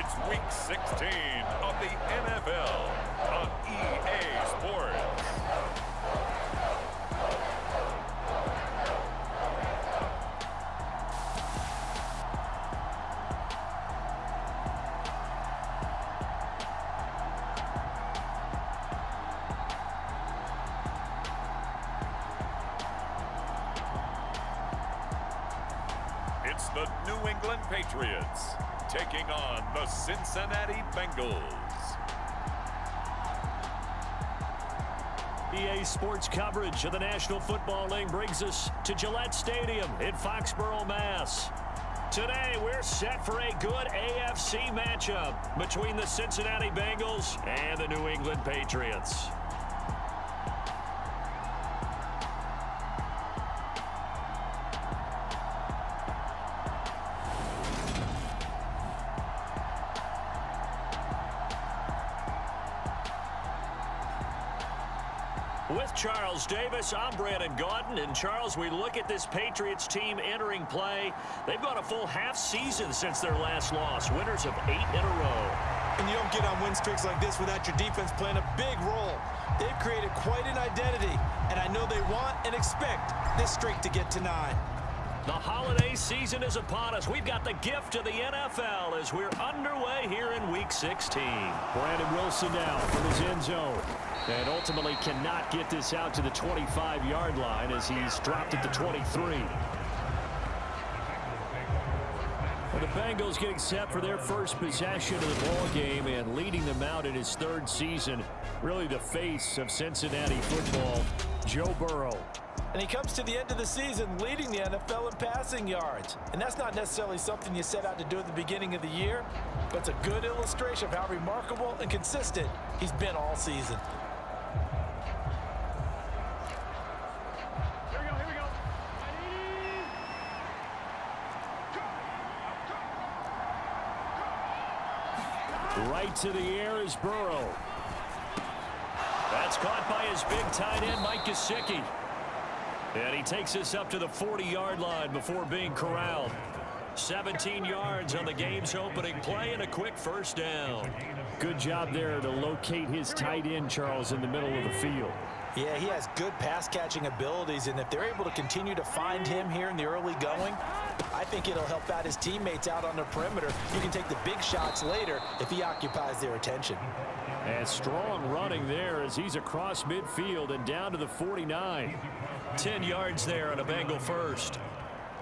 It's Week 16 of the NFL on EA Sports. It's the New England Patriots taking on the Cincinnati Bengals. EA Sports coverage of the National Football League brings us to Gillette Stadium in Foxborough, Mass. Today, we're set for a good AFC matchup between the Cincinnati Bengals and the New England Patriots. With Charles Davis, I'm Brandon Gaudin. And Charles, we look at this Patriots team entering play. They've gone a full half season since their last loss, winners of 8 in a row. And you don't get on win streaks like this without your defense playing a big role. They've created quite an identity, and I know they want and expect this streak to get to 9. The holiday season is upon us. We've got the gift of the NFL as we're underway here in Week 16. Brandon Wilson now from his end zone. And ultimately cannot get this out to the 25-yard line as he's dropped at the 23. Well, the Bengals getting set for their first possession of the ball game and leading them out in his 3rd season. Really the face of Cincinnati football, Joe Burrow. And he comes to the end of the season leading the NFL in passing yards. And that's not necessarily something you set out to do at the beginning of the year, but it's a good illustration of how remarkable and consistent he's been all season. Right to the air is Burrow. That's caught by his big tight end, Mike Gesicki. And he takes us up to the 40-yard line before being corralled. 17 yards on the game's opening play and a quick first down. Good job there to locate his tight end, Charles, in the middle of the field. Yeah, he has good pass-catching abilities, and if they're able to continue to find him here in the early going, I think it'll help out his teammates out on the perimeter. You can take the big shots later if he occupies their attention. And strong running there as he's across midfield and down to the 49. 10 yards there on a Bengal first.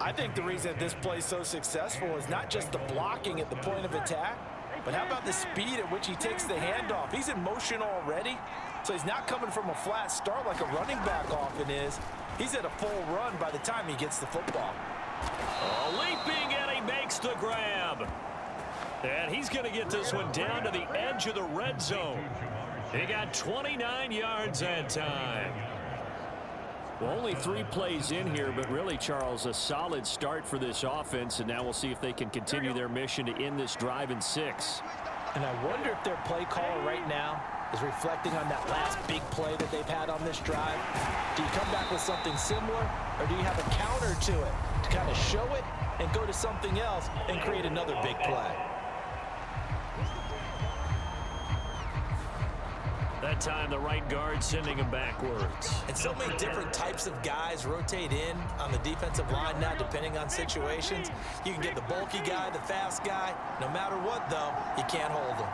I think the reason this play is so successful is not just the blocking at the point of attack, but how about the speed at which he takes the handoff? He's in motion already, so he's not coming from a flat start like a running back often is. He's at a full run by the time he gets the football. Leaping, and he makes the grab. And he's going to get this one down to the edge of the red zone. He got 29 yards that time. Well, only 3 plays in here, but really, Charles, a solid start for this offense, and now we'll see if they can continue their mission to end this drive in 6. And I wonder if their play caller right now is reflecting on that last big play that they've had on this drive. Do you come back with something similar, or do you have a counter to it to kind of show it and go to something else and create another big play? That time, the right guard sending him backwards. And so many different types of guys rotate in on the defensive line now, depending on situations. You can get the bulky guy, the fast guy. No matter what, though, you can't hold him.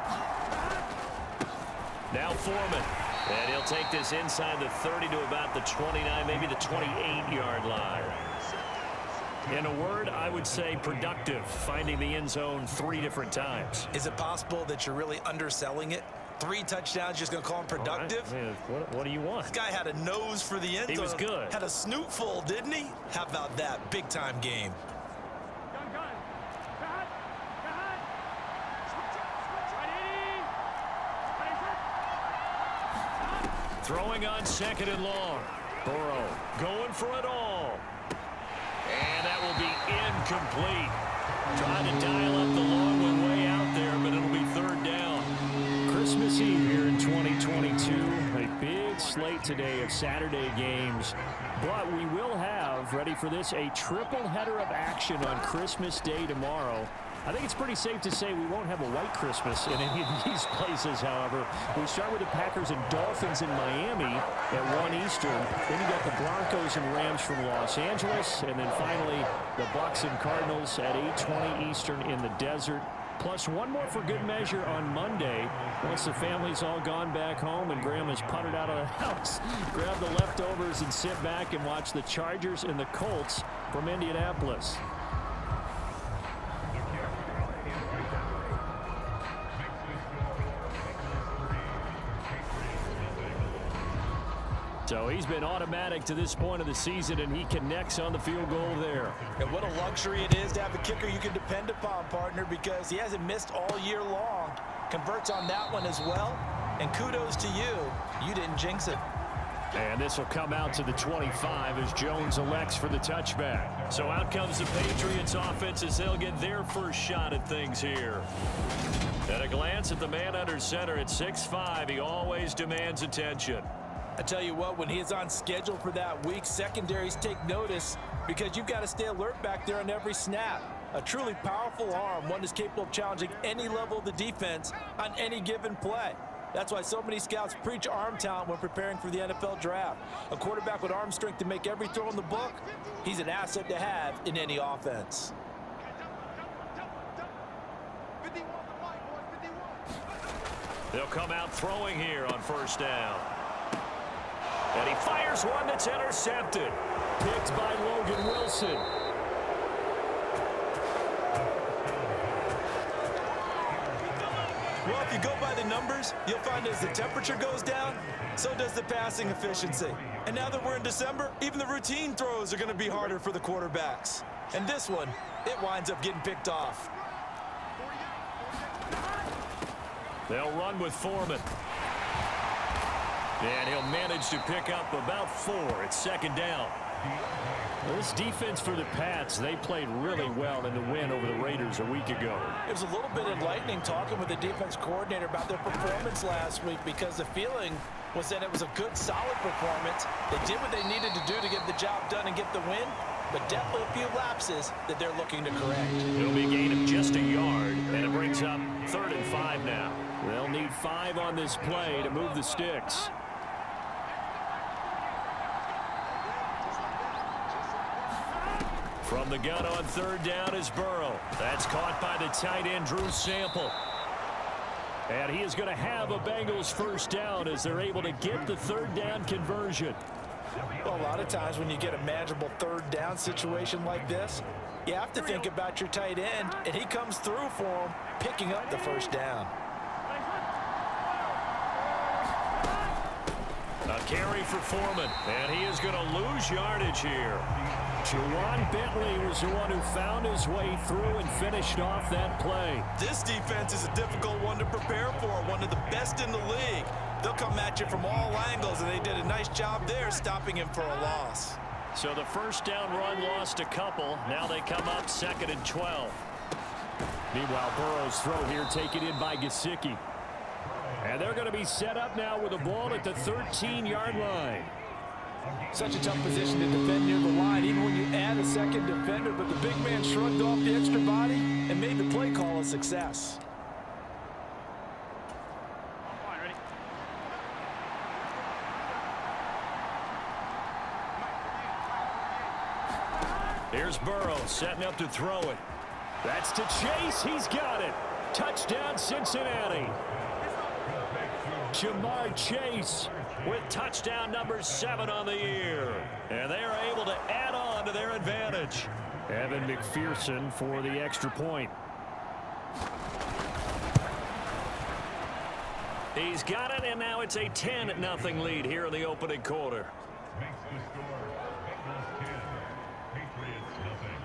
Now Foreman. And he'll take this inside the 30 to about the 29, maybe the 28-yard line. In a word, I would say productive, finding the end zone 3 different times. Is it possible that you're really underselling it? 3 touchdowns, just going to call him productive? Right. Man, what do you want? This guy had a nose for the end zone. He was good. Had a snootful, didn't he? How about that? Big-time game. Throwing on 2nd and long. Burrow going for it all. And that will be incomplete. Trying to dial up the long one way out there, but it'll be 3rd down. Christmas Eve here in 2022. A big slate today of Saturday games. But we will have, ready for this, a triple header of action on Christmas Day tomorrow. I think it's pretty safe to say we won't have a white Christmas in any of these places, however. We start with the Packers and Dolphins in Miami at 1 Eastern. Then you got the Broncos and Rams from Los Angeles. And then finally, the Bucs and Cardinals at 8:20 Eastern in the desert. Plus one more for good measure on Monday. Once the family's all gone back home and Graham has puttered out of the house, grab the leftovers and sit back and watch the Chargers and the Colts from Indianapolis. So he's been automatic to this point of the season, and he connects on the field goal there. And what a luxury it is to have a kicker you can depend upon, partner, because he hasn't missed all year long. Converts on that one as well. And kudos to you. You didn't jinx it. And this will come out to the 25 as Jones elects for the touchback. So out comes the Patriots offense as they'll get their first shot at things here. At a glance at the man under center at 6'5", he always demands attention. I tell you what, when he is on schedule for that week, secondaries take notice because you've got to stay alert back there on every snap. A truly powerful arm, one is capable of challenging any level of the defense on any given play. That's why so many scouts preach arm talent when preparing for the NFL draft. A quarterback with arm strength to make every throw in the book, he's an asset to have in any offense. They'll come out throwing here on first down. And he fires one that's intercepted. Picked by Logan Wilson. Well, if you go by the numbers, you'll find as the temperature goes down, so does the passing efficiency. And now that we're in December, even the routine throws are going to be harder for the quarterbacks. And this one, it winds up getting picked off. They'll run with Foreman. And he'll manage to pick up about 4 at second down. This defense for the Pats, they played really well in the win over the Raiders a week ago. It was a little bit enlightening talking with the defense coordinator about their performance last week because the feeling was that it was a good, solid performance. They did what they needed to do to get the job done and get the win, but definitely a few lapses that they're looking to correct. It'll be a gain of just a yard, and it brings up 3rd and 5 now. They'll need 5 on this play to move the sticks. From the gun on 3rd down is Burrow. That's caught by the tight end, Drew Sample. And he is going to have a Bengals first down as they're able to get the 3rd down conversion. Well, a lot of times when you get a manageable 3rd down situation like this, you have to think about your tight end, and he comes through for him, picking up the first down. A carry for Foreman, and he is going to lose yardage here. Juwan Bentley was the one who found his way through and finished off that play. This defense is a difficult one to prepare for, one of the best in the league. They'll come at you from all angles, and they did a nice job there stopping him for a loss. So the first down run lost a couple. Now they come up 2nd and 12. Meanwhile, Burrow's throw here taken in by Gesicki. And they're going to be set up now with the ball at the 13-yard line. Such a tough position to defend near the line, even when you add a second defender, but the big man shrugged off the extra body and made the play call a success. Here's Burrow setting up to throw it. That's to Chase. He's got it. Touchdown, Cincinnati. Jamar Chase with touchdown number 7 on the year. And they are able to add on to their advantage. Evan McPherson for the extra point. He's got it, and now it's a 10-0 lead here in the opening quarter.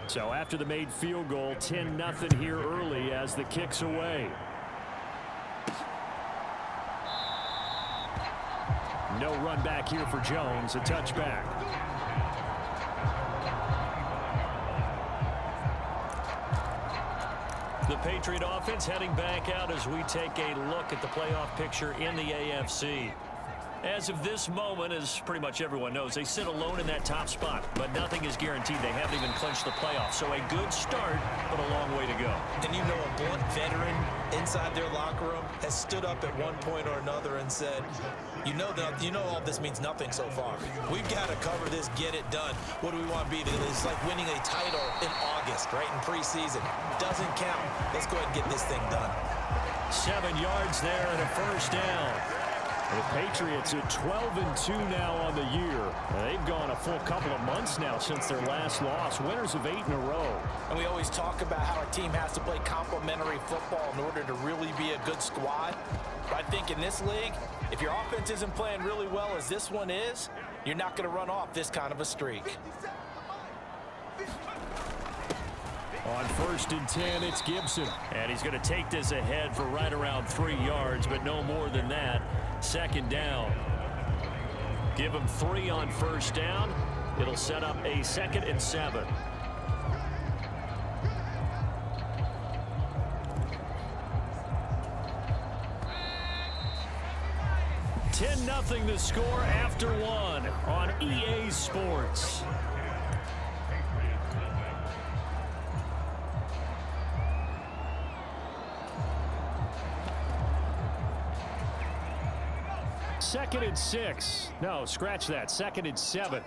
So after the made field goal, 10-0 here early as the kick's away. No run back here for Jones, a touchback. The Patriot offense heading back out as we take a look at the playoff picture in the AFC. As of this moment, as pretty much everyone knows, they sit alone in that top spot, but nothing is guaranteed. They haven't even clinched the playoffs, so a good start, but a long way to go. And you know veteran inside their locker room has stood up at one point or another and said, you know all this means nothing so far. We've got to cover this, get it done. What do we want to be? It's like winning a title in August, right, in preseason. Doesn't count. Let's go ahead and get this thing done. 7 yards there and a first down. The Patriots are 12-2 now on the year. They've gone a full couple of months now since their last loss. Winners of 8 in a row. And we always talk about how a team has to play complementary football in order to really be a good squad. But I think in this league, if your offense isn't playing really well as this one is, you're not going to run off this kind of a streak. On 1st and 10, it's Gibson. And he's going to take this ahead for right around 3 yards, but no more than that. 2nd down. Give him 3 on 1st down. It'll set up a 2nd and 7. Nothing the score after 1 on EA Sports. Second and 6. No, scratch that. 2nd and 7.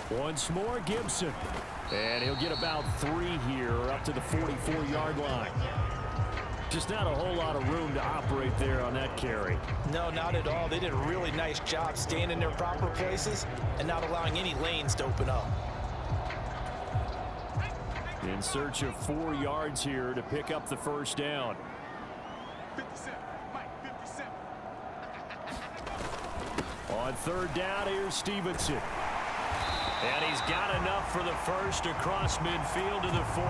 Once more, Gibson. And he'll get about 3 here, up to the 44-yard line. Just not a whole lot of room to operate there on that carry. No, not at all. They did a really nice job staying in their proper places and not allowing any lanes to open up. In search of 4 yards here to pick up the 1st down. 57, Mike, 57. On 3rd down, here's Stevenson. And he's got enough for the first across midfield to the 48.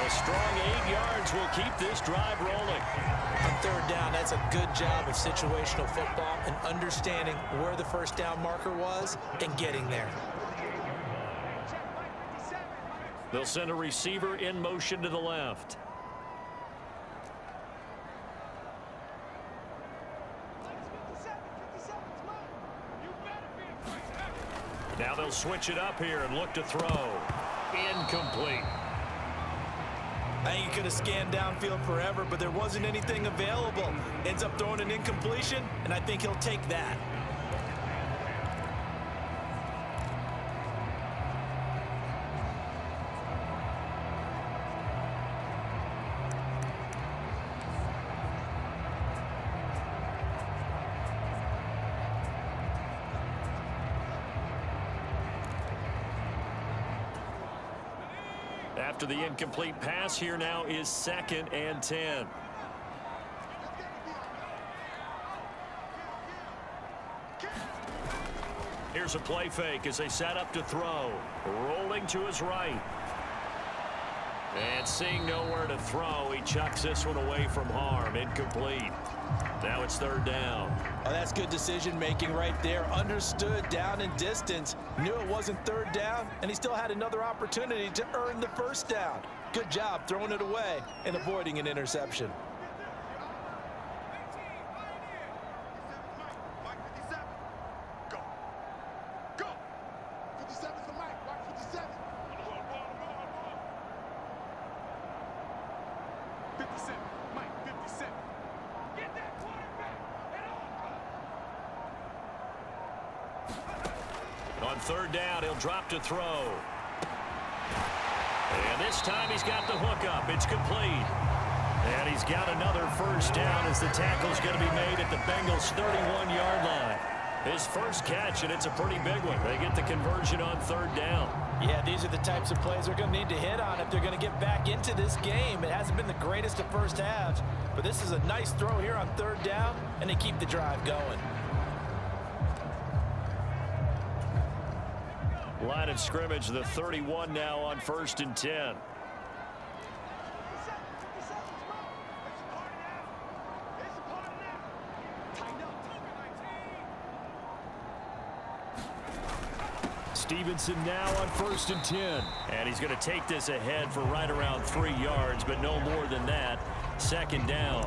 A strong 8 yards will keep this drive rolling. On 3rd down, that's a good job of situational football and understanding where the 1st down marker was and getting there. They'll send a receiver in motion to the left. Now they'll switch it up here and look to throw. Incomplete. I think he could have scanned downfield forever, but there wasn't anything available. Ends up throwing an incompletion, and I think he'll take that. After the incomplete pass, here now is 2nd and 10. Here's a play fake as they set up to throw. Rolling to his right. And seeing nowhere to throw, he chucks this one away from harm. Incomplete. Now it's 3rd down. Oh, that's good decision-making right there. Understood down and distance. Knew it wasn't 3rd down, and he still had another opportunity to earn the 1st down. Good job throwing it away and avoiding an interception. Mike, 57. Go. Go. 57 for Mike. Mike, 57. 57. Mike, 57. Get that quarterback. On 3rd down, he'll drop to throw. And this time he's got the hookup. It's complete. And he's got another 1st down as the tackle's going to be made at the Bengals' 31-yard line. His first catch, and it's a pretty big one. They get the conversion on 3rd down. Yeah, these are the types of plays they're going to need to hit on if they're going to get back into this game. It hasn't been the greatest of first halves, but this is a nice throw here on 3rd down, and they keep the drive going. Line of scrimmage, the 31 now on 1st and 10. Stevenson now on 1st and 10. And he's going to take this ahead for right around 3 yards, but no more than that. 2nd down.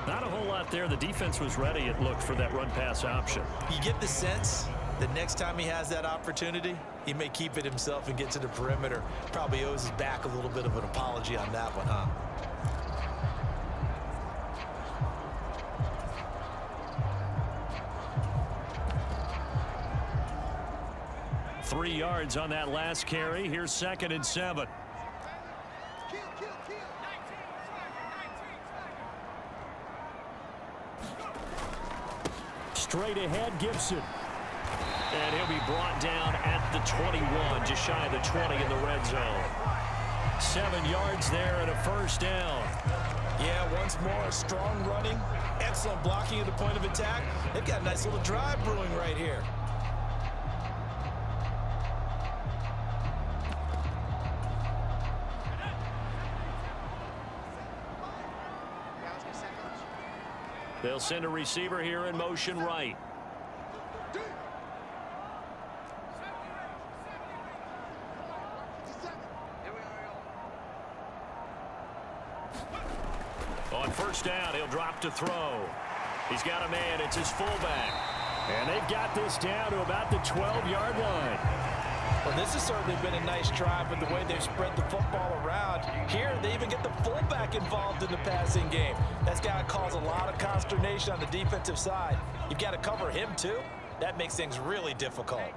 Not a whole lot there. The defense was ready, it looked, for that run-pass option. You get the sense that next time he has that opportunity, he may keep it himself and get to the perimeter. Probably owes his back a little bit of an apology on that one, huh? Three yards on that last carry. Here's 2nd and 7. Straight ahead, Gibson. And he'll be brought down at the 21, just shy of the 20 in the red zone. 7 yards there and a 1st down. Yeah, once more, strong running, excellent blocking at the point of attack. They've got a nice little drive brewing right here. They'll send a receiver here in motion right. On 1st down, he'll drop to throw. He's got a man. It's his fullback. And they've got this down to about the 12-yard line. Well, this has certainly been a nice drive with the way they've spread the football around. Here, they even get the fullback involved in the passing game. That's got to cause a lot of consternation on the defensive side. You've got to cover him, too. That makes things really difficult.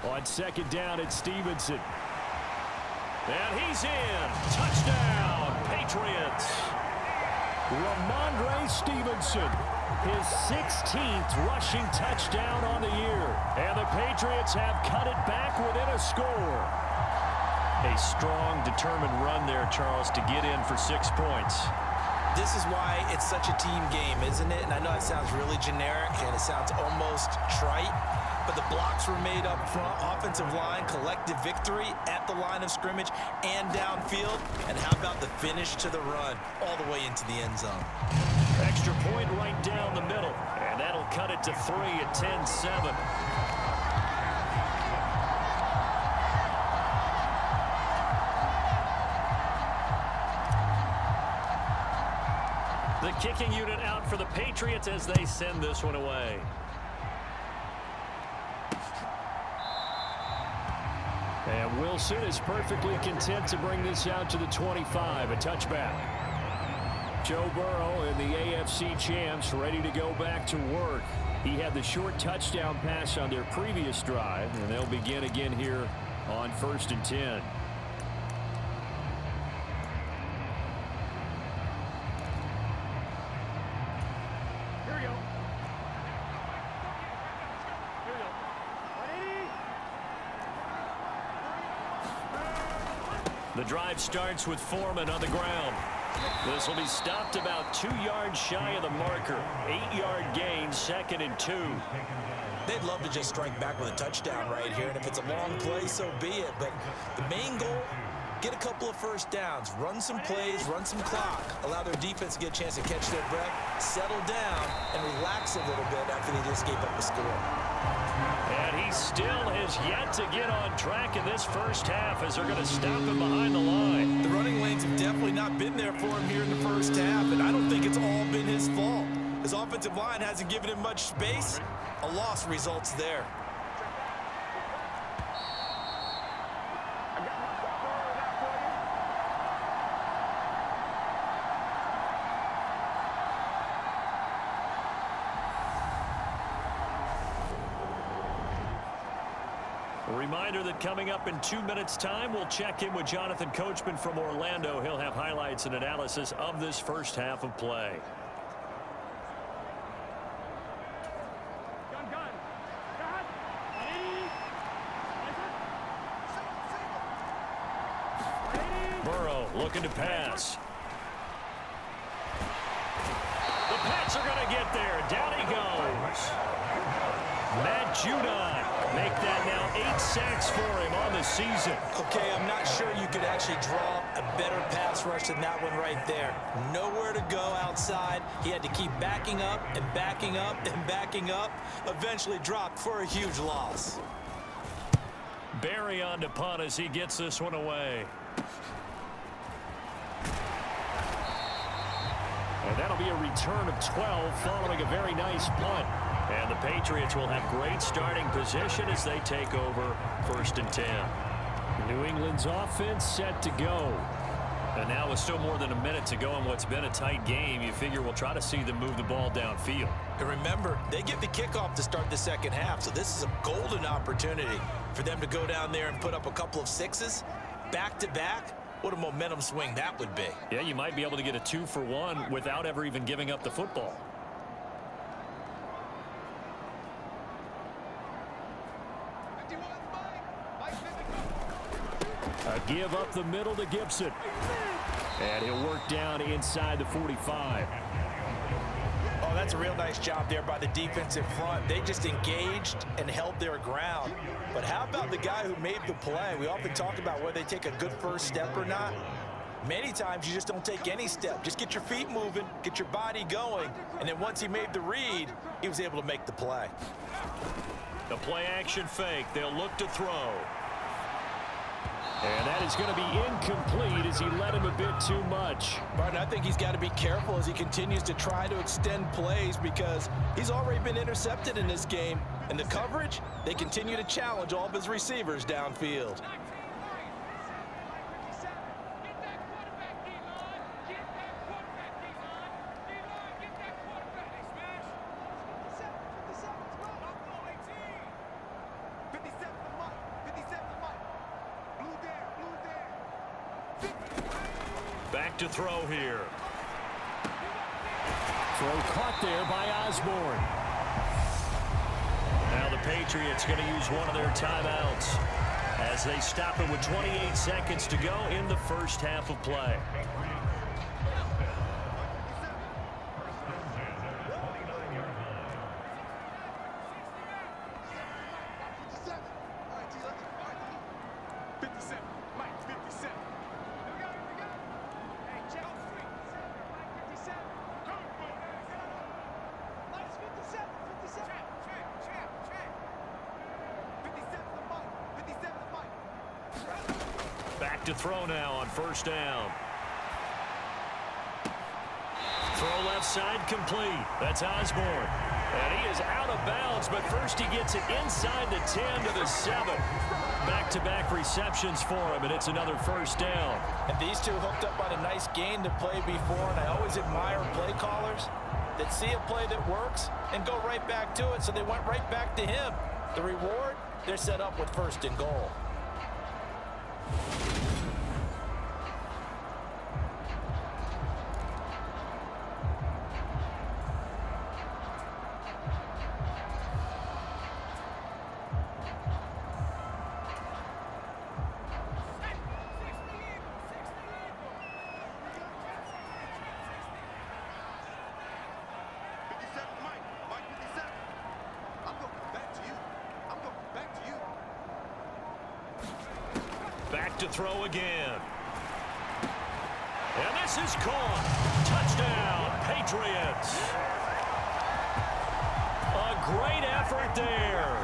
On 2nd down, it's Stevenson. And he's in. Touchdown, Patriots. Ramondre Stevenson, his 16th rushing touchdown on the year. And the Patriots have cut it back within a score. A strong, determined run there, Charles, to get in for 6 points. This is why it's such a team game, isn't it? And I know it sounds really generic and it sounds almost trite, but the blocks were made up front, offensive line, collective victory at the line of scrimmage and downfield. And how about the finish to the run all the way into the end zone? Extra point right down the middle, and that'll cut it to 3 at 10-7. The kicking unit out for the Patriots as they send this one away. And Wilson is perfectly content to bring this out to the 25, a touchback. Joe Burrow and the AFC champs ready to go back to work. He had the short touchdown pass on their previous drive, and they'll begin again here on 1st and 10. The drive starts with Foreman on the ground. This will be stopped about 2 yards shy of the marker. 8-yard gain, 2nd and 2. They'd love to just strike back with a touchdown right here, and if it's a long play, so be it. But the main goal, get a couple of 1st downs, run some plays, run some clock, allow their defense to get a chance to catch their breath, settle down, and relax a little bit after they just gave up a score. And he still has yet to get on track in this 1st half as they're going to stop him behind the line. The running lanes have definitely not been there for him here in the 1st half, and I don't think it's all been his fault. His offensive line hasn't given him much space. A loss results there. A reminder that coming up in 2 minutes' time, we'll check in with Jonathan Coachman from Orlando. He'll have highlights and analysis of this 1st half of play. Burrow looking to pass. The Pats are going to get there. Down he goes. Matt Judon Make that now 8 sacks for him on the season. Okay, I'm not sure you could actually draw a better pass rush than that one right there. Nowhere to go outside. He had to keep backing up and backing up and backing up. Eventually dropped for a huge loss. Barry on to punt as he gets this one away. And that'll be a return of 12 following a very nice punt. And the Patriots will have great starting position as they take over 1st and 10. New England's offense set to go. And now with still more than a minute to go in what's been a tight game, you figure we'll try to see them move the ball downfield. And remember, they get the kickoff to start the second half, so this is a golden opportunity for them to go down there and put up a couple of sixes back-to-back. What a momentum swing that would be. Yeah, you might be able to get a 2-for-1 without ever even giving up the football. A give up the middle to Gibson. And he'll work down inside the 45. Oh, that's a real nice job there by the defensive front. They just engaged and held their ground. But how about the guy who made the play? We often talk about whether they take a good first step or not. Many times you just don't take any step. Just get your feet moving, get your body going, and then once he made the read, he was able to make the play. The play action fake. They'll look to throw. And that is going to be incomplete as he led him a bit too much. Martin, I think he's got to be careful as he continues to try to extend plays because he's already been intercepted in this game. And the coverage, they continue to challenge all of his receivers downfield. Back to throw here. Throw caught there by Osborne. Now the Patriots going to use one of their timeouts as they stop it with 28 seconds to go in the first half of play. Back to throw now on first down. Throw left side complete. That's Osborne. And he is out of bounds, but first he gets it inside the 10 to the 7. Back-to-back receptions for him, and it's another first down. And these two hooked up on a nice gain to play before, and I always admire play callers that see a play that works and go right back to it, so they went right back to him. The reward, they're set up with 1st and goal. Back to throw again. And this is caught. Touchdown, Patriots. A great effort there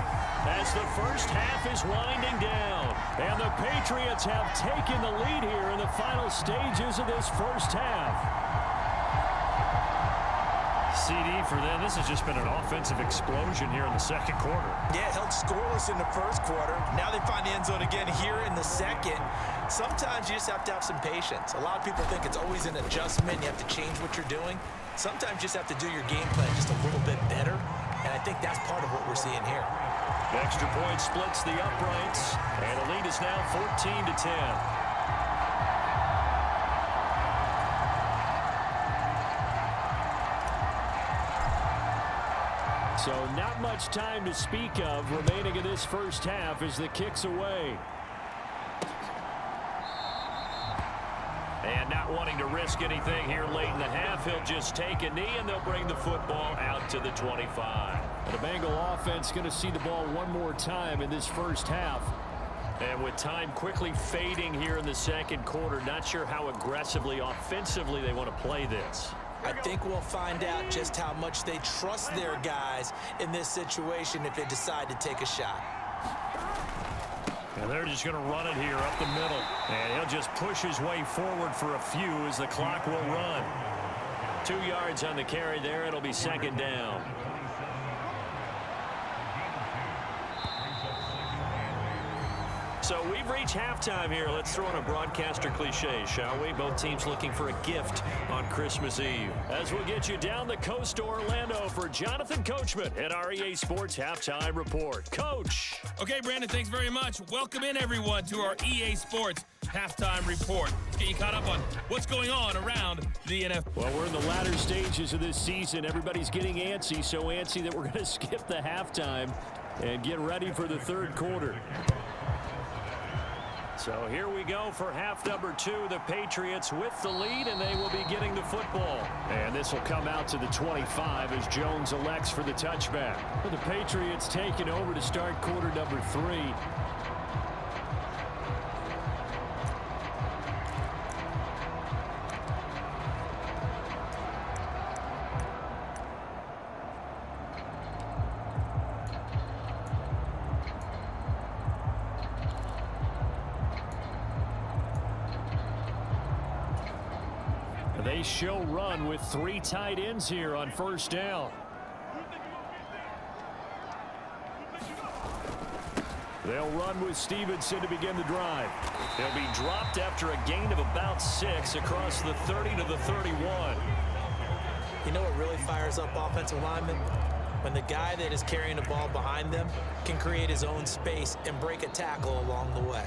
as the first half is winding down. And the Patriots have taken the lead here in the final stages of this first half. CD for them, this has just been an offensive explosion here in the second quarter. Yeah, held scoreless in the first quarter. Now they find the end zone again here in the second. Sometimes you just have to have some patience. A lot of people think it's always an adjustment. You have to change what you're doing. Sometimes you just have to do your game plan just a little bit better. And I think that's part of what we're seeing here. The extra point splits the uprights. And the lead is now 14-10. So not much time to speak of remaining in this first half as the kick's away. And not wanting to risk anything here late in the half, he'll just take a knee and they'll bring the football out to the 25. And the Bengal offense going to see the ball one more time in this first half. And with time quickly fading here in the second quarter, not sure how aggressively, offensively they want to play this. I think we'll find out just how much they trust their guys in this situation if they decide to take a shot. And they're just going to run it here up the middle. And he'll just push his way forward for a few as the clock will run. 2 yards on the carry there. It'll be second down. So we've reached halftime here. Let's throw in a broadcaster cliche, shall we? Both teams looking for a gift on Christmas Eve. As we'll get you down the coast to Orlando for Jonathan Coachman at our EA Sports Halftime Report. Coach. Okay, Brandon, thanks very much. Welcome in, everyone, to our EA Sports Halftime Report. Let's get you caught up on what's going on around the NFL. Well, we're in the latter stages of this season. Everybody's getting antsy, so antsy that we're going to skip the halftime and get ready for the third quarter. So here we go for half number 2. The Patriots with the lead, and they will be getting the football. And this will come out to the 25 as Jones elects for the touchback. Well, the Patriots taking over to start quarter number 3. They show run with 3 tight ends here on first down. They'll run with Stevenson to begin the drive. They'll be dropped after a gain of about 6 across the 30 to the 31. You know what really fires up offensive linemen? When the guy that is carrying the ball behind them can create his own space and break a tackle along the way.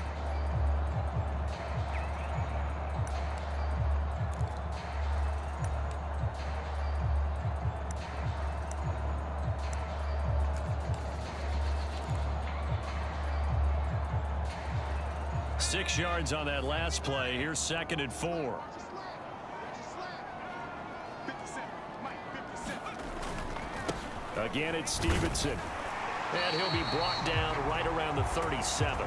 Six yards on that last play. Here's second and 4. Again, it's Stevenson. And he'll be brought down right around the 37.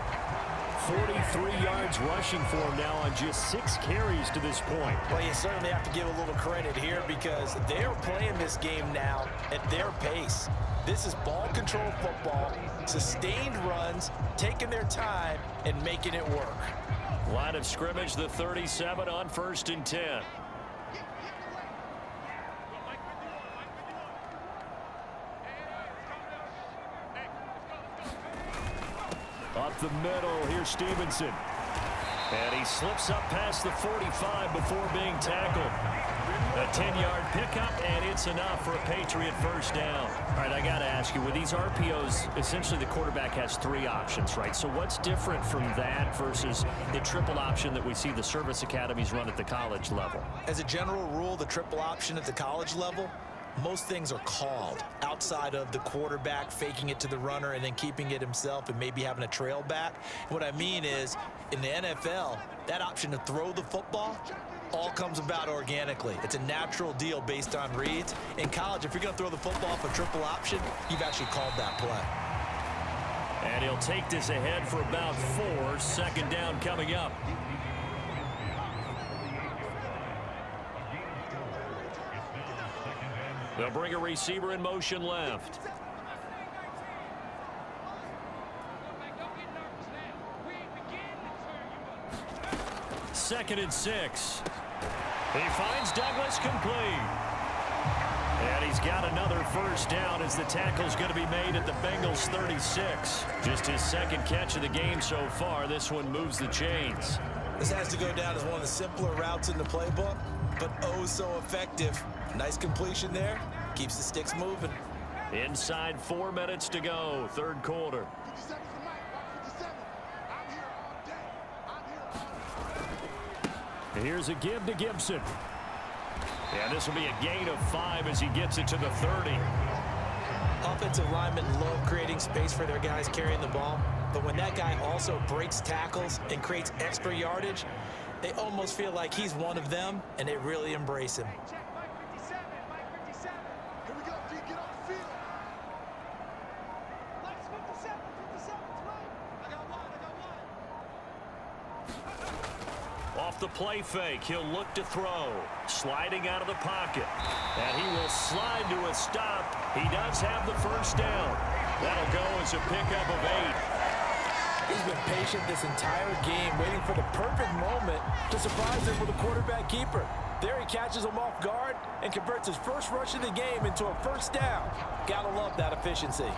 43 yards rushing for him now on just 6 carries to this point. Well, you certainly have to give a little credit here because they're playing this game now at their pace. This is ball control football, sustained runs, taking their time and making it work. Line of scrimmage, the 37 on 1st and 10. Up the middle, here's Stevenson. And he slips up past the 45 before being tackled. A 10-yard pickup, and it's enough for a Patriot first down. All right, I got to ask you, with these RPOs, essentially the quarterback has 3 options, right? So what's different from that versus the triple option that we see the service academies run at the college level? As a general rule, the triple option at the college level, most things are called outside of the quarterback faking it to the runner and then keeping it himself and maybe having a trail back. What I mean is, in the NFL, that option to throw the football all comes about organically. It's a natural deal based on reads. In college, if you're going to throw the football for triple option, you've actually called that play. And he'll take this ahead for about 4. Second down coming up. They'll bring a receiver in motion left. Second and 6. He finds Douglas complete. And he's got another first down as the tackle's going to be made at the Bengals 36. Just his second catch of the game so far. This one moves the chains. This has to go down as one of the simpler routes in the playbook, but oh so effective. Nice completion there. Keeps the sticks moving. Inside 4 minutes to go, third quarter. Here's a give to Gibson. And this will be a gain of 5 as he gets it to the 30. Offensive linemen love creating space for their guys carrying the ball, but when that guy also breaks tackles and creates extra yardage, they almost feel like he's one of them, and they really embrace him. Off the play fake, he'll look to throw. Sliding out of the pocket. And he will slide to a stop. He does have the first down. That'll go as a pickup of 8. He's been patient this entire game, waiting for the perfect moment to surprise him with a quarterback keeper. There he catches him off guard and converts his first rush of the game into a first down. Gotta love that efficiency.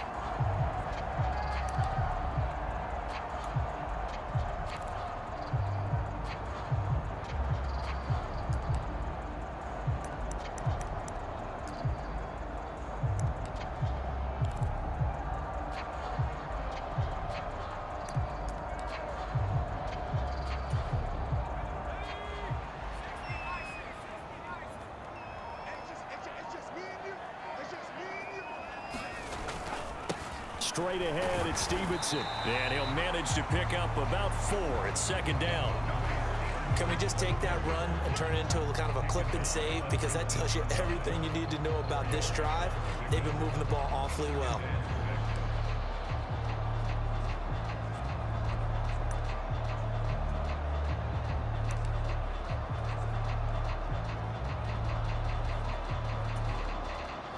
Straight ahead, it's Stevenson. And he'll manage to pick up about 4. It's second down. Can we just take that run and turn it into kind of a clip and save? Because that tells you everything you need to know about this drive. They've been moving the ball awfully well.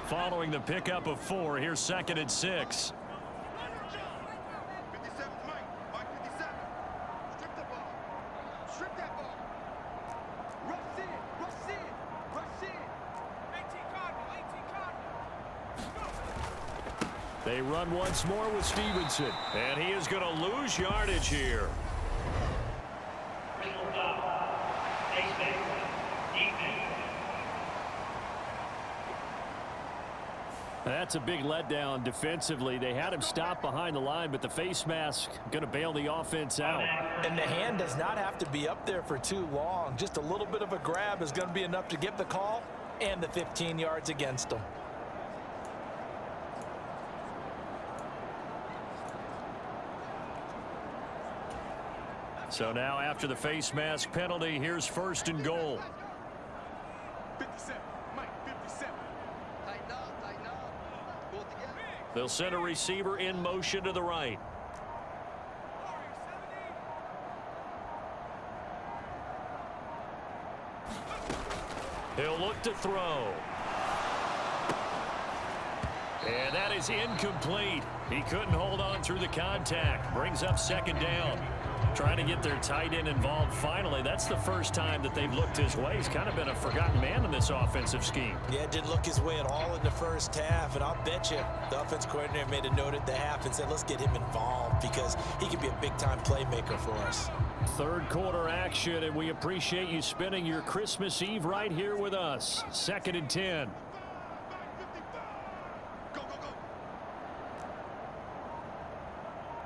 Following the pickup of 4, here's second and 6. They run once more with Stevenson, and he is going to lose yardage here. That's a big letdown defensively. They had him stop behind the line, but the face mask going to bail the offense out. And the hand does not have to be up there for too long. Just a little bit of a grab is going to be enough to get the call and the 15 yards against them. So now after the face mask penalty, here's first and goal. 57, Mike, 57. Tighten up. Pull it together. They'll send a receiver in motion to the right. He'll look to throw. And that is incomplete. He couldn't hold on through the contact. Brings up second down. Trying to get their tight end involved finally. That's the first time that they've looked his way. He's kind of been a forgotten man in this offensive scheme. Yeah, it didn't look his way at all in the first half. And I'll bet you the offense coordinator made a note at the half and said, let's get him involved because he could be a big-time playmaker for us. Third quarter action, and we appreciate you spending your Christmas Eve right here with us. Second and 10. Go, go, go.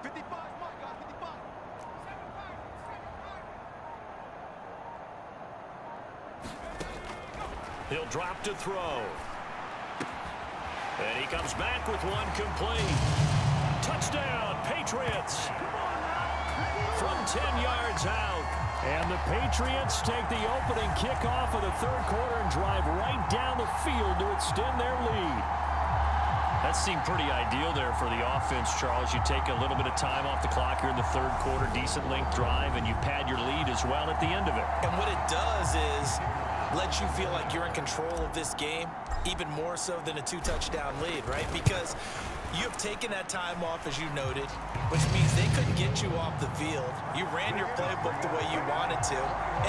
55, Mike, guys, 55. He'll drop to throw. And he comes back with one complete. Touchdown, Patriots. From 10 yards out. And the Patriots take the opening kickoff of the third quarter and drive right down the field to extend their lead. That seemed pretty ideal there for the offense, Charles. You take a little bit of time off the clock here in the third quarter, decent length drive, and you pad your lead as well at the end of it. And what it does is let you feel like you're in control of this game, even more so than a 2-touchdown lead, right? Because you have taken that time off, as you noted, which means they couldn't get you off the field. You ran your playbook the way you wanted to,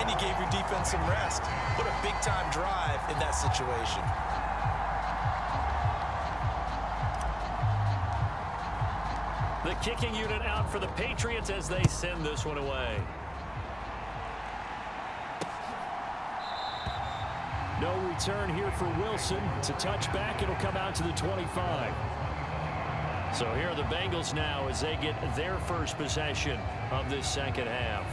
and you gave your defense some rest. What a big-time drive in that situation. The kicking unit out for the Patriots as they send this one away. No return here for Wilson. It's a touchback. It'll come out to the 25. So here are the Bengals now as they get their first possession of this second half.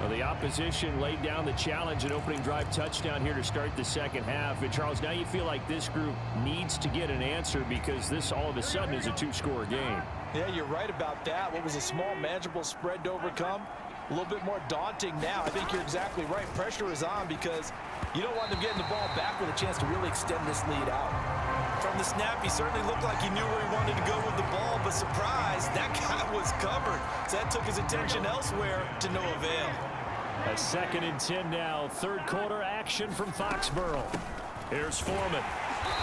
Well, the opposition laid down the challenge, an opening drive touchdown here to start the second half. And Charles, now you feel like this group needs to get an answer because this all of a sudden is a 2-score game. Yeah, you're right about that. What was a small, manageable spread to overcome? A little bit more daunting now. I think you're exactly right. Pressure is on because you don't want them getting the ball back with a chance to really extend this lead out. From the snap, he certainly looked like he knew where he wanted to go with the ball, but surprise, that guy was covered. So that took his attention elsewhere to no avail. A 2nd and 10 now. Third quarter action from Foxborough. Here's Foreman.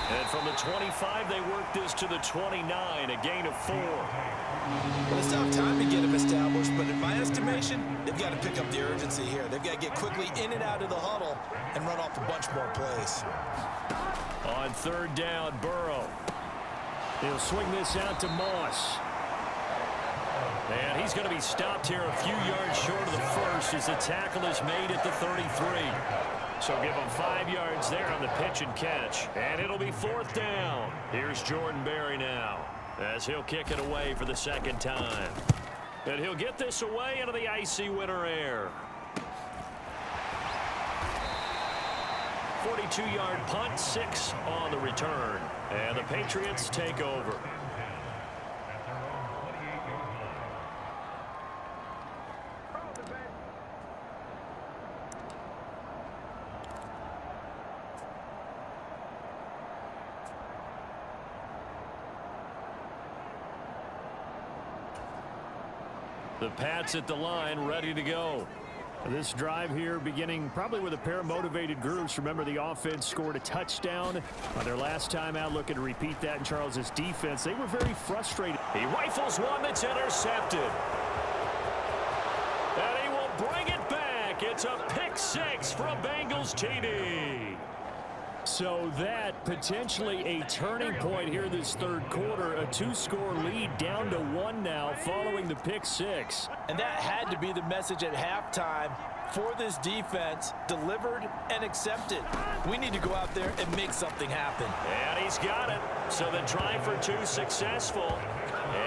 And from the 25, they work this to the 29, a gain of 4. Well, it's tough time to get him established, but in my estimation, they've got to pick up the urgency here. They've got to get quickly in and out of the huddle and run off a bunch more plays. On 3rd down, Burrow. He'll swing this out to Moss. And he's going to be stopped here a few yards short of the first as the tackle is made at the 33. So give him 5 yards there on the pitch and catch. And it'll be 4th down. Here's Jordan Berry now as he'll kick it away for the 2nd time. And he'll get this away into the icy winter air. 42-yard punt, 6 on the return. And the Patriots take over. The Pats at the line, ready to go. This drive here beginning probably with a pair of motivated groups. Remember, the offense scored a touchdown on their last time out. Looking to repeat that in Charles's defense. They were very frustrated. He rifles one that's intercepted. And he will bring it back. It's a pick 6 for a Bengals TD. So that potentially a turning point here this third quarter. A 2-score lead down to 1 now following the pick 6. And that had to be the message at halftime for this defense. Delivered and accepted. We need to go out there and make something happen. And he's got it. So the try for 2 successful.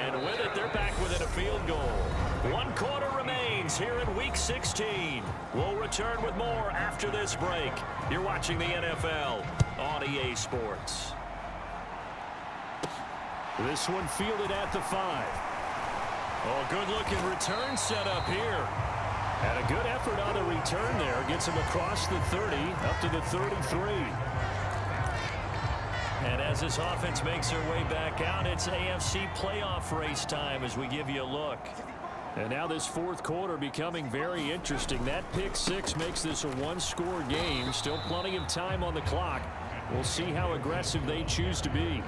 And with it, they're back within a field goal. 1 quarter remains here in Week 16. We'll return with more after this break. You're watching the NFL on EA Sports. This one fielded at the 5. Oh, good-looking return set up here. And a good effort on the return there. Gets him across the 30, up to the 33. And as this offense makes their way back out, it's AFC playoff race time as we give you a look. And now this fourth quarter becoming very interesting. That pick 6 makes this a 1-score game. Still plenty of time on the clock. We'll see how aggressive they choose to be.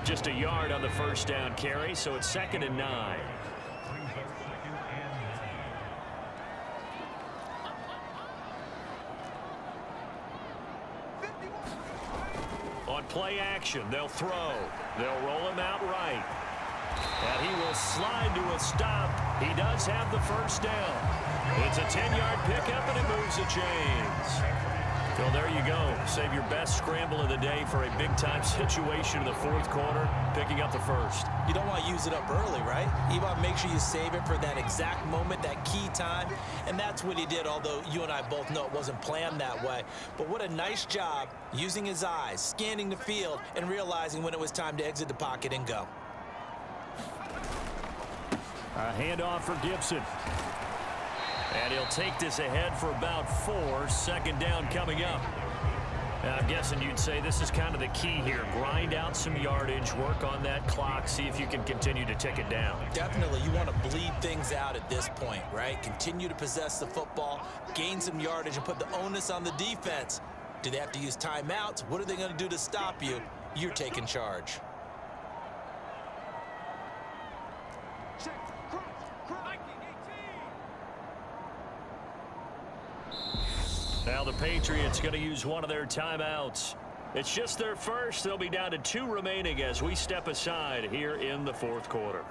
Just a yard on the first down carry, so it's 2nd and 9. On play action, they'll throw. They'll roll him out right. And he will slide to a stop. He does have the first down. It's a 10-yard pickup, and it moves the chains. Well, there you go. Save your best scramble of the day for a big-time situation in the fourth quarter, picking up the first. You don't want to use it up early, right? You want to make sure you save it for that exact moment, that key time. And that's what he did, although you and I both know it wasn't planned that way. But what a nice job using his eyes, scanning the field, and realizing when it was time to exit the pocket and go. A handoff for Gibson. And he'll take this ahead for about 4. 2nd down coming up. Now, I'm guessing you'd say this is kind of the key here. Grind out some yardage, work on that clock, see if you can continue to tick it down. Definitely. You want to bleed things out at this point, right? Continue to possess the football, gain some yardage, and put the onus on the defense. Do they have to use timeouts? What are they going to do to stop you? You're taking charge. Now the Patriots going to use one of their timeouts. It's just their first. They'll be down to 2 remaining as we step aside here in the fourth quarter.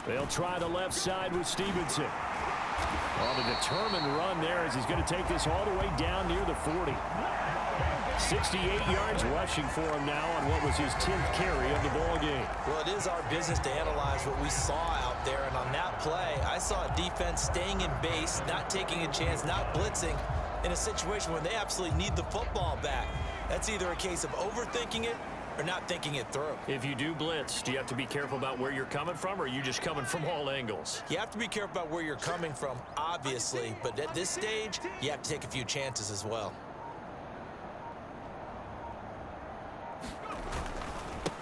They'll try the left side with Stevenson. On the determined run there as he's going to take this all the way down near the 40. 68 yards rushing for him now on what was his 10th carry of the ball game. Well, it is our business to analyze what we saw out there, and on that play, I saw a defense staying in base, not taking a chance, not blitzing in a situation where they absolutely need the football back. That's either a case of overthinking it or not thinking it through. If you do blitz, do you have to be careful about where you're coming from, or are you just coming from all angles? You have to be careful about where you're coming from, obviously, but at this stage, you have to take a few chances as well.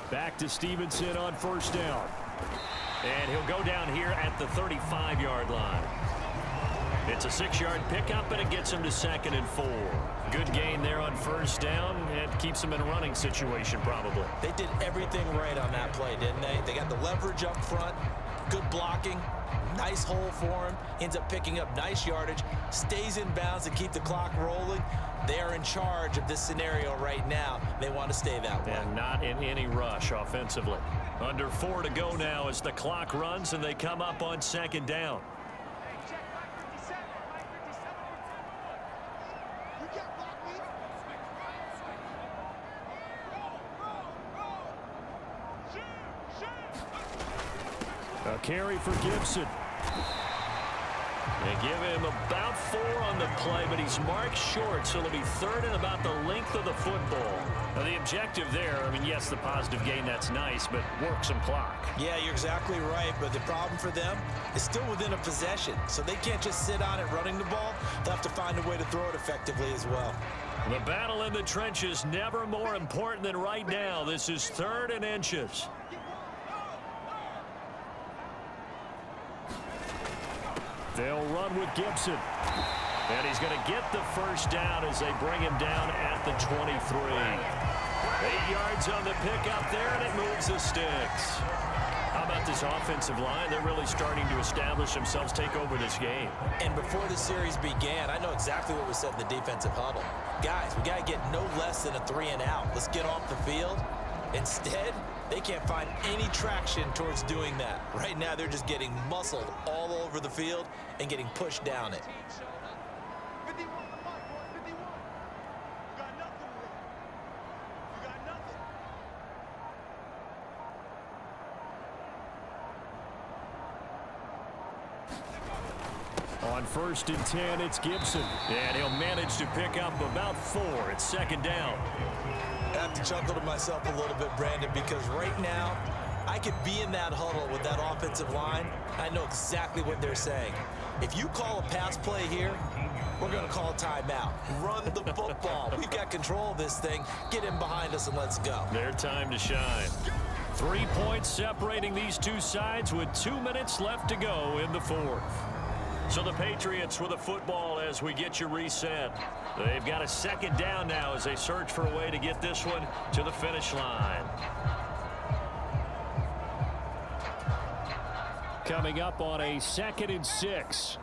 Back to Stevenson on first down. And he'll go down here at the 35-yard line. It's a 6-yard pickup, and it gets him to 2nd and 4. Good gain there on first down, and keeps him in a running situation probably. They did everything right on that play, didn't they? They got the leverage up front, good blocking, nice hole for him, ends up picking up nice yardage, stays in bounds to keep the clock rolling. They are in charge of this scenario right now. They want to stay that way. And not in any rush offensively. Under 4 to go now as the clock runs, and they come up on 2nd down. A carry for Gibson. They give him about 4 on the play, but he's marked short, so it'll be 3rd and about the length of the football. Now, the objective there, I mean, yes, the positive gain, that's nice, but work some clock. Yeah, you're exactly right, but the problem for them is still within a possession, so they can't just sit on it running the ball. They'll have to find a way to throw it effectively as well. The battle in the trenches never more important than right now. This is 3rd and inches. They'll run with Gibson. And he's going to get the first down as they bring him down at the 23. 8 yards on the pickup there, and it moves the sticks. How about this offensive line? They're really starting to establish themselves, take over this game. And before the series began, I know exactly what was said in the defensive huddle. Guys, we got to get no less than a 3 and out. Let's get off the field. Instead, they can't find any traction towards doing that. Right now, they're just getting muscled all over the field and getting pushed down it. On 1st and 10, it's Gibson. And he'll manage to pick up about 4. It's 2nd down. I have to chuckle to myself a little bit, Brandon, because right now, I could be in that huddle with that offensive line. I know exactly what they're saying. If you call a pass play here, we're going to call a timeout. Run the football. We've got control of this thing. Get in behind us and let's go. Their time to shine. 3 points separating these two sides with 2 minutes left to go in the 4th. So the Patriots with the football as we get you reset. They've got a 2nd down now as they search for a way to get this one to the finish line. Coming up on a 2nd and 6.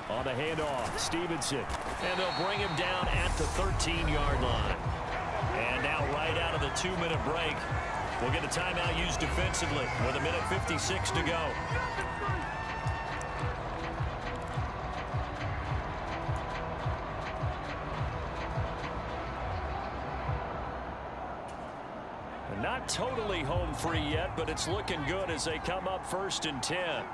On the handoff, Stevenson. And they'll bring him down at the 13-yard line. And now right out of the 2-minute break, we'll get a timeout used defensively with 1:56 to go. Not totally home free yet, but it's looking good as they come up 1st and 10.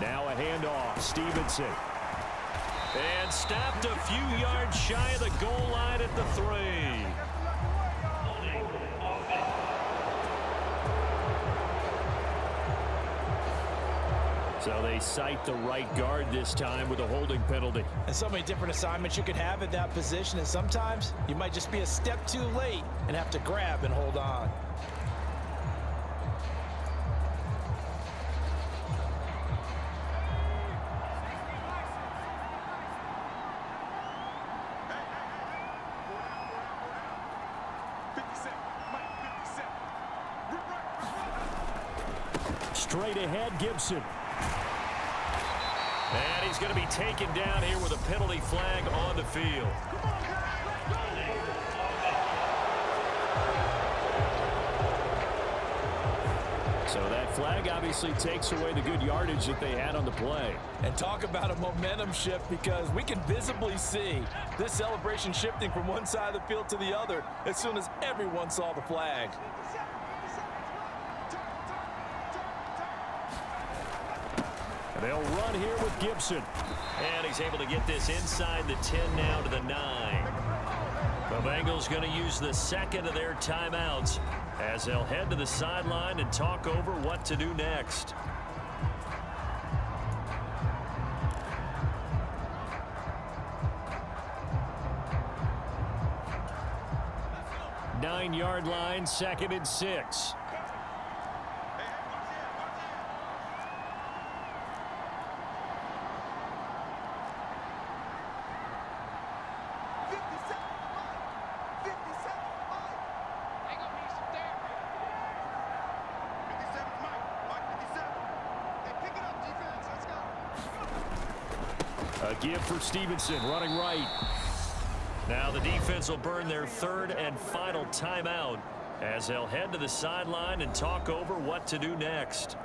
Now a handoff, Stevenson. And stopped a few yards shy of the goal line at the 3. So they cite the right guard this time with a holding penalty. And so many different assignments you could have at that position, and sometimes you might just be a step too late and have to grab and hold on. Straight ahead, Gibson. And he's going to be taken down here with a penalty flag on the field. So that flag obviously takes away the good yardage that they had on the play. And talk about a momentum shift, because we can visibly see this celebration shifting from one side of the field to the other as soon as everyone saw the flag. They'll run here with Gibson. And he's able to get this inside the 10 now to the 9. The Bengals going to use the second of their timeouts as they'll head to the sideline and talk over what to do next. Nine-yard line, 2nd and 6. A give for Stevenson, running right. Now the defense will burn their 3rd and final timeout as they'll head to the sideline and talk over what to do next.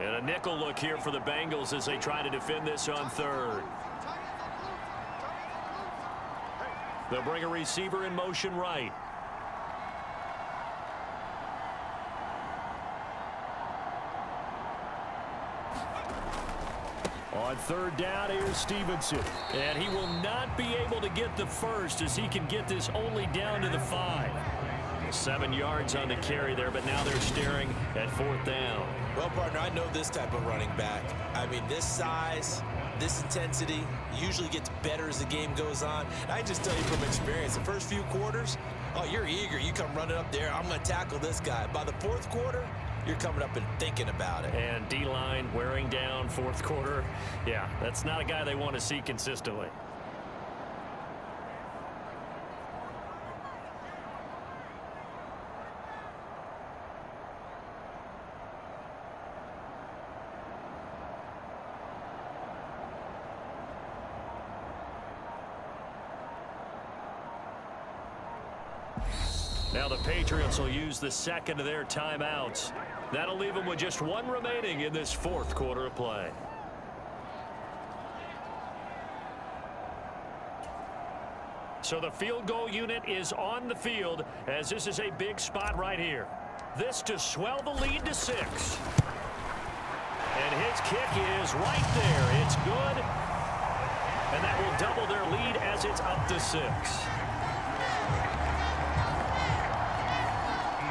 And a nickel look here for the Bengals as they try to defend this on 3rd. They'll bring a receiver in motion right. On 3rd down, here's Stevenson. And he will not be able to get the first as he can get this only down to the 5. 7 yards on the carry there, but now they're staring at 4th down. Well, partner, I know this type of running back. I mean, this size, this intensity usually gets better as the game goes on. And I just tell you from experience, the first few quarters, oh, you're eager. You come running up there, I'm going to tackle this guy. By the 4th quarter, you're coming up and thinking about it. And D-line wearing down 4th quarter. Yeah, that's not a guy they want to see consistently. Now the Patriots will use the second of their timeouts. That'll leave them with just 1 remaining in this 4th quarter of play. So the field goal unit is on the field as this is a big spot right here. This to swell the lead to 6. And his kick is right there. It's good. And that will double their lead as it's up to 6.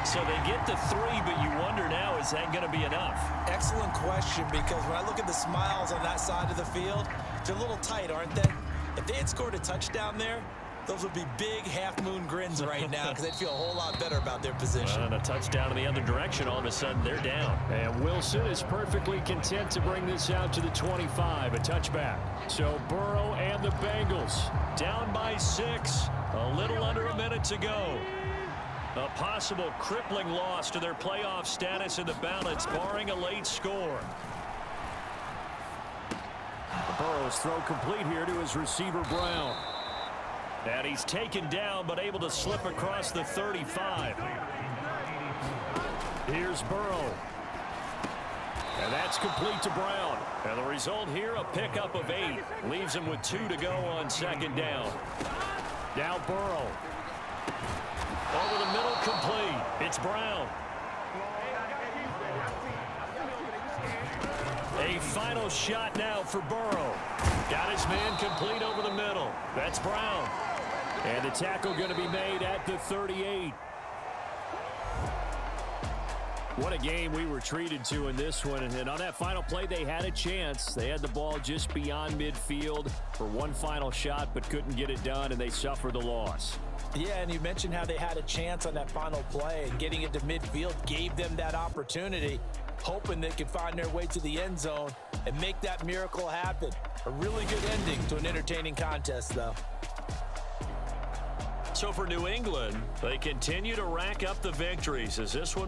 So they get to 3, but you wonder now, is that going to be enough? Excellent question, because when I look at the smiles on that side of the field, they're a little tight, aren't they? If they had scored a touchdown there, those would be big half-moon grins right now because they'd feel a whole lot better about their position. And a touchdown in the other direction, all of a sudden they're down. And Wilson is perfectly content to bring this out to the 25, a touchback. So Burrow and the Bengals down by 6, a little under a minute to go. A possible crippling loss to their playoff status in the balance, barring a late score. Burrow's throw complete here to his receiver, Brown. And he's taken down, but able to slip across the 35. Here's Burrow. And that's complete to Brown. And the result here, a pickup of 8. Leaves him with 2 to go on 2nd down. Now Burrow. Over the middle, complete. It's Brown. A final shot now for Burrow. Got his man complete over the middle. That's Brown. And the tackle going to be made at the 38. What a game we were treated to in this one. And on that final play, they had a chance. They had the ball just beyond midfield for one final shot, but couldn't get it done, and they suffered the loss. Yeah, and you mentioned how they had a chance on that final play, and getting it to midfield gave them that opportunity, hoping they could find their way to the end zone and make that miracle happen. A really good ending to an entertaining contest, though. So for New England, they continue to rack up the victories as this one